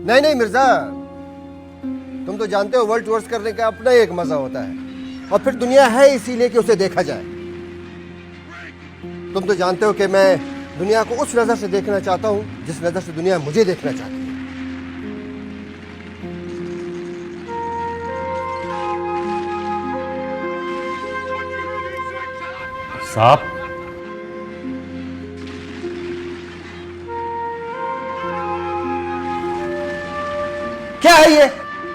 नहीं नहीं मिर्जा, तुम तो जानते हो वर्ल्ड टूर्स करने का अपना ही एक मजा होता है, और फिर दुनिया है इसीलिए कि उसे देखा जाए। तुम तो जानते हो कि मैं दुनिया को उस नजर से देखना चाहता हूं जिस नजर से दुनिया मुझे देखना चाहती है। साहब, क्या है ये?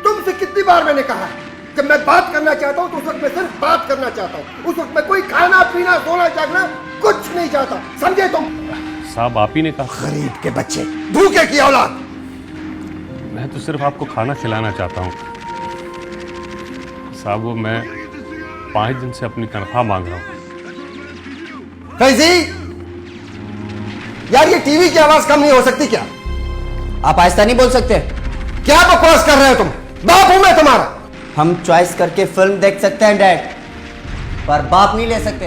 तुमसे कितनी बार मैंने कहा है, जब मैं बात करना चाहता हूं तो उस वक्त मैं सिर्फ बात करना चाहता हूं। उस वक्त मैं कोई खाना पीना सोना जागना कुछ नहीं चाहता, समझे तुम? साहब आप ही ने कहा। गरीब के बच्चे, भूखे की औलाद। मैं तो सिर्फ आपको खाना खिलाना चाहता हूँ साहब। वो मैं 5 दिन से अपनी तनख्वाह मांग रहा हूँ। फैजी, यार ये टीवी की आवाज कम नहीं हो सकती क्या? आप आहिस्ता नहीं बोल सकते? क्या बकवास कर रहे हो तुम? बाप हूं मैं तुम्हारा। हम चॉइस करके फिल्म देख सकते हैं डैड, पर बाप नहीं ले सकते।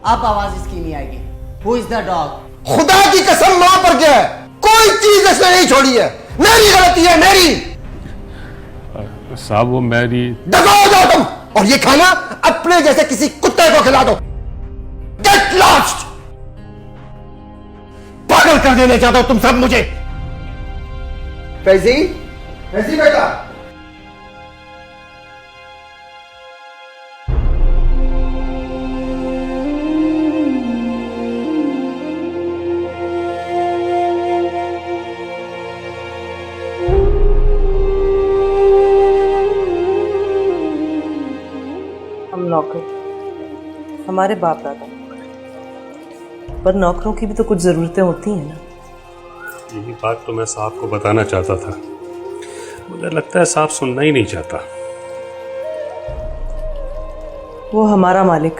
अब आवाज इसकी नहीं आएगी। Who is the dog? खुदा की कसम मां पर क्या है, कोई चीज इसने नहीं छोड़ी है। मेरी गलती है, मेरी। साहब वो मेरी। दफा हो जाओ तुम, और ये खाना अपने जैसे किसी कुत्ते को खिला दो। Get lost. पागल कर देने चाहते हो तुम सब मुझे। फैजी, फैजी बेटा। हम नौकर, हमारे बाप दादा, पर नौकरों की भी तो कुछ जरूरतें होती हैं ना। यही बात तो मैं साहब को बताना चाहता था, मुझे लगता है साहब सुनना ही नहीं चाहता। वो हमारा मालिक,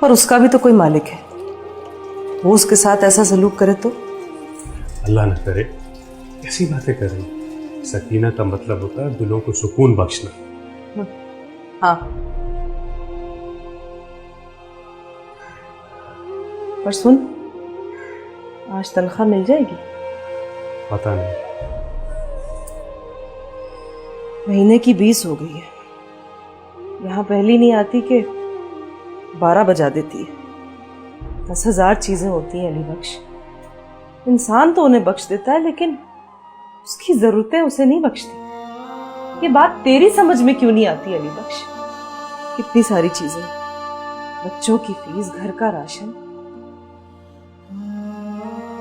पर उसका भी तो कोई मालिक है। वो उसके साथ ऐसा सलूक करे तो? अल्लाह न करे। कैसी बातें कर रही? सकीना का मतलब होता है दिलों को सुकून बख्शना। हाँ, पर सुन, आज तनख्वाह मिल जाएगी? पता नहीं। महीने की 20 हो गई है। यहाँ पहली नहीं आती कि 12 बजा देती है। 10,000 चीजें होती हैं अली बख्श। इंसान तो उन्हें बख्श देता है, लेकिन उसकी जरूरतें उसे नहीं बख्शती। ये बात तेरी समझ में क्यों नहीं आती अली बख्श? कितनी सारी चीजें, बच्चों की फीस, घर का राशन।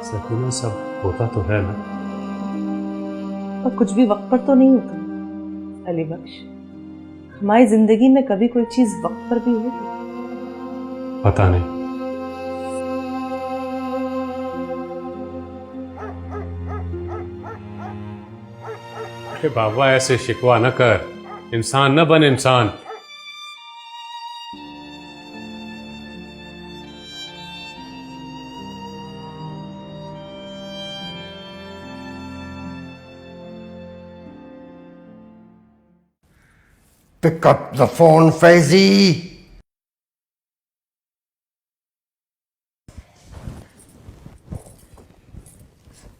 सकीना सब होता तो है ना, पर कुछ भी वक्त पर तो नहीं होता अली बख्श। हमारी जिंदगी में कभी कोई चीज वक्त पर भी होगी? पता नहीं। अरे बाबा ऐसे शिकवा न कर, इंसान न बन इंसान। Pick up the phone, Faizi.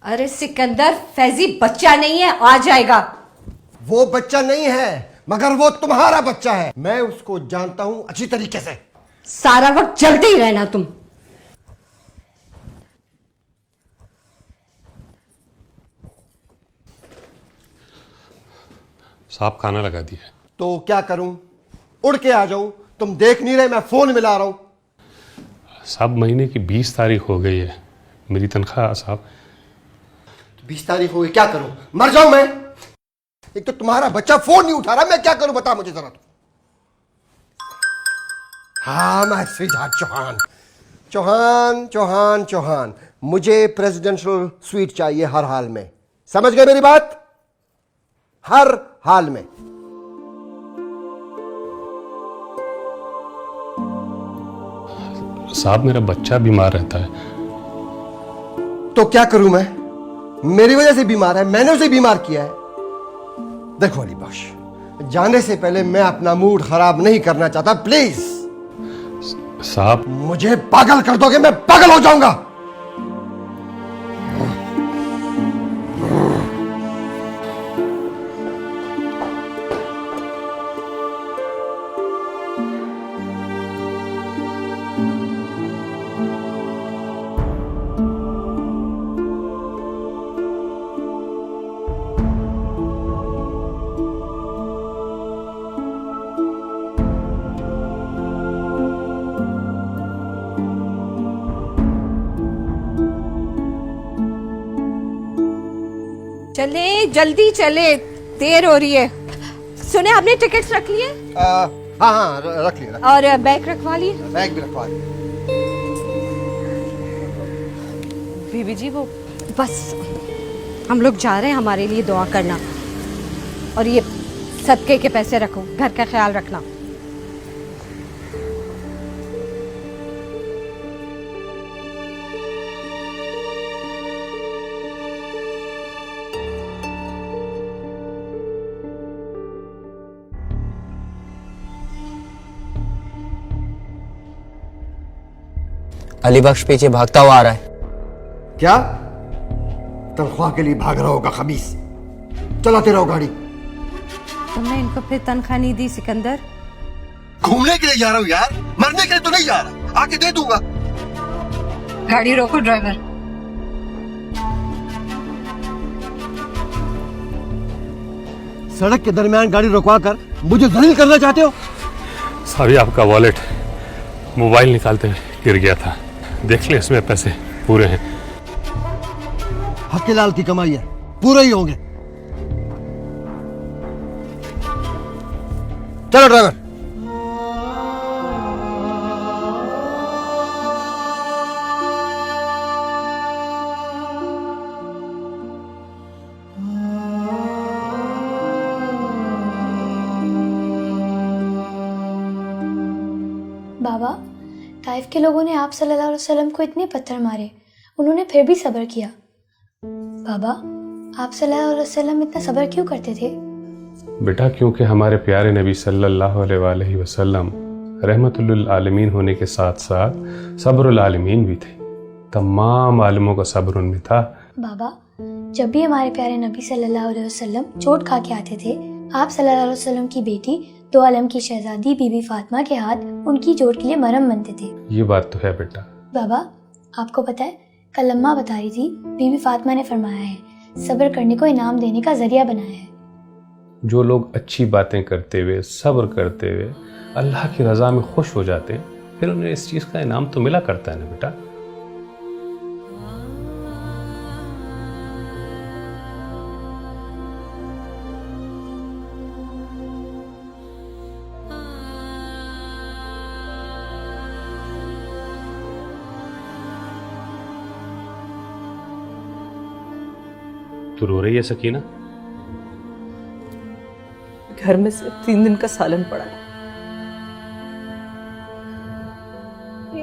अरे सिकंदर, फैजी बच्चा नहीं है, आ जाएगा। वो बच्चा नहीं है, मगर वो तुम्हारा बच्चा है। मैं उसको जानता हूं अच्छी तरीके से। सारा वक्त जलते ही रहना तुम। साहब खाना लगा दिया। तो क्या करूं? उड़ के आ जाऊं? तुम देख नहीं रहे मैं फोन मिला रहा हूं। साहब महीने की 20 तारीख हो गई है, मेरी तनख्वाह साहब। 20 तारीख हो गई, क्या करूं? मर जाऊं मैं? एक तो तुम्हारा बच्चा फोन नहीं उठा रहा, मैं क्या करूं बता मुझे जरा। हाँ, मैं सिद्धार्थ चौहान। चौहान चौहान चौहान, मुझे प्रेसिडेंशियल स्वीट चाहिए हर हाल में। समझ गए मेरी बात? हर हाल में। साहब मेरा बच्चा बीमार रहता है। तो क्या करूं मैं? मेरी वजह से बीमार है, मैंने उसे बीमार किया है। देखो अली बख्श, जाने से पहले मैं अपना मूड खराब नहीं करना चाहता, प्लीज। साहब मुझे पागल कर दोगे, मैं पागल हो जाऊंगा। चले जल्दी चले, देर हो रही है। सुने आपने टिकट्स रख लिए हाँ हाँ रख लिया, और बैग रखवा लिए? बैग भी रखवा लिया। बीबी जी वो बस हम लोग जा रहे हैं, हमारे लिए दुआ करना, और ये सदके के पैसे रखो, घर का ख्याल रखना। अली बख्श पीछे भागता हुआ आ रहा है। क्या तनख्वाह के लिए भाग रहा होगा खबीस? चलाते रहो गाड़ी। तुमने इनको फिर तनख्वाह नहीं दी सिकंदर? घूमने के लिए जा रहा हूँ यार, मरने के लिए तो नहीं जा रहा, आके दे दूंगा। गाड़ी रोको ड्राइवर। सड़क के दरमियान गाड़ी रुकवा कर मुझे जलील करना चाहते हो? साहब आपका वॉलेट मोबाइल निकालते गिर गया था, देख ले इसमें पैसे पूरे हैं। हक लाल की कमाई है, पूरे ही होंगे। चलो ड्राइवर। बाबा, ताइफ के लोगों ने आप सल्लल्लाहु अलैहि वसल्लम को इतने पत्थर मारे, उन्होंने फिर भी सब्र किया। बाबा, आप सल्लल्लाहु अलैहि वसल्लम इतना सब्र क्यों करते थे? बेटा क्योंकि हमारे प्यारे नबी सल्लल्लाहु अलैहि वसल्लम रहमतुल्लिल आलमीन होने के साथ साथ सब्रुल आलमीन भी थे। तमाम आलमों का सब्र उनमें था। बाबा, जब भी हमारे प्यारे नबी सल्लल्लाहु अलैहि वसल्लम चोट खा के आते थे, आप सल्लल्लाहु अलैहि वसल्लम की बेटी दो आलम की शहजादी बीबी फातिमा के हाथ उनकी चोट के लिए मरहम बनते थे। ये बात तो है बेटा। बाबा, आपको पता है, कल अम्मा बता रही थी, बीबी फातिमा ने फरमाया है, सब्र करने को इनाम देने का जरिया बनाया है। जो लोग अच्छी बातें करते हुए सब्र करते हुए अल्लाह की रज़ा में खुश हो जाते हैं, फिर उन्हें इस चीज़ का इनाम तो मिला करता है ना बेटा। तू रो रही है सकीना? घर में सिर्फ 3 दिन का सालन पड़ा है।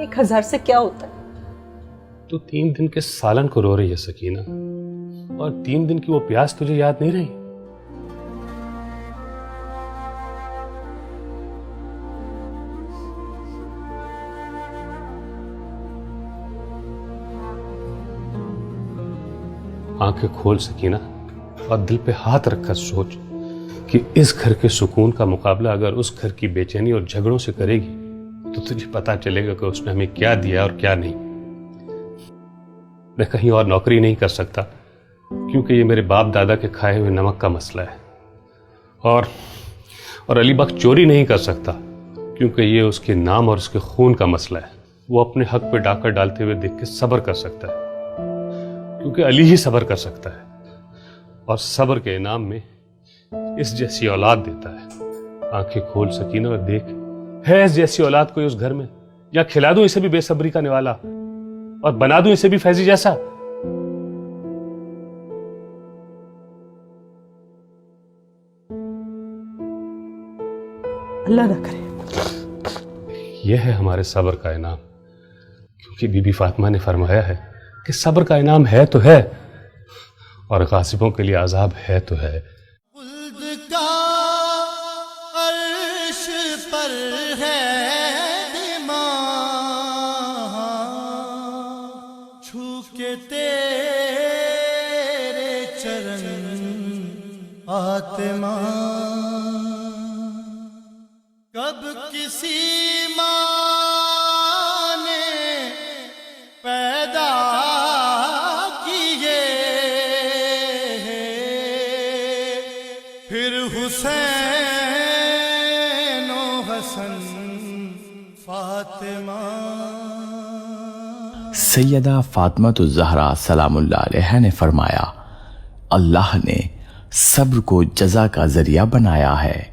1000 से क्या होता है? तू 3 दिन के सालन को रो रही है सकीना, और 3 दिन की वो प्यास तुझे याद नहीं रही? आंखें खोल सकीना और दिल पे हाथ रखकर सोच कि इस घर के सुकून का मुकाबला अगर उस घर की बेचैनी और झगड़ों से करेगी तो तुझे पता चलेगा कि उसने हमें क्या दिया और क्या नहीं। मैं कहीं और नौकरी नहीं कर सकता क्योंकि ये मेरे बाप दादा के खाए हुए नमक का मसला है, और अली बख्श चोरी नहीं कर सकता क्योंकि ये उसके नाम और उसके खून का मसला है। वो अपने हक पे डाका डालते हुए देख के सब्र कर सकता है क्योंकि अली ही सब्र कर सकता है, और सब्र के इनाम में इस जैसी औलाद देता है। आंखें खोल सकीना और देख, है इस जैसी औलाद कोई उस घर में? या खिला दूं इसे भी बेसब्री का निवाला और बना दूं इसे भी फैजी जैसा? अल्लाह ना करे। यह है हमारे सब्र का इनाम, क्योंकि बीबी फातिमा ने फरमाया है कि सब्र का इनाम है तो है, और गासिबों के लिए अजाब है तो है। अर्श पर है छू के तेरे चरण आत्मा, कब किसी माँ ने पैदा किए फिर हुसैन ओ हसन फातिमा। सैयदा फातिमा तो ज़हरा सलामुल्लाह अलैहा ने फरमाया, अल्लाह ने सब्र को जजा का जरिया बनाया है।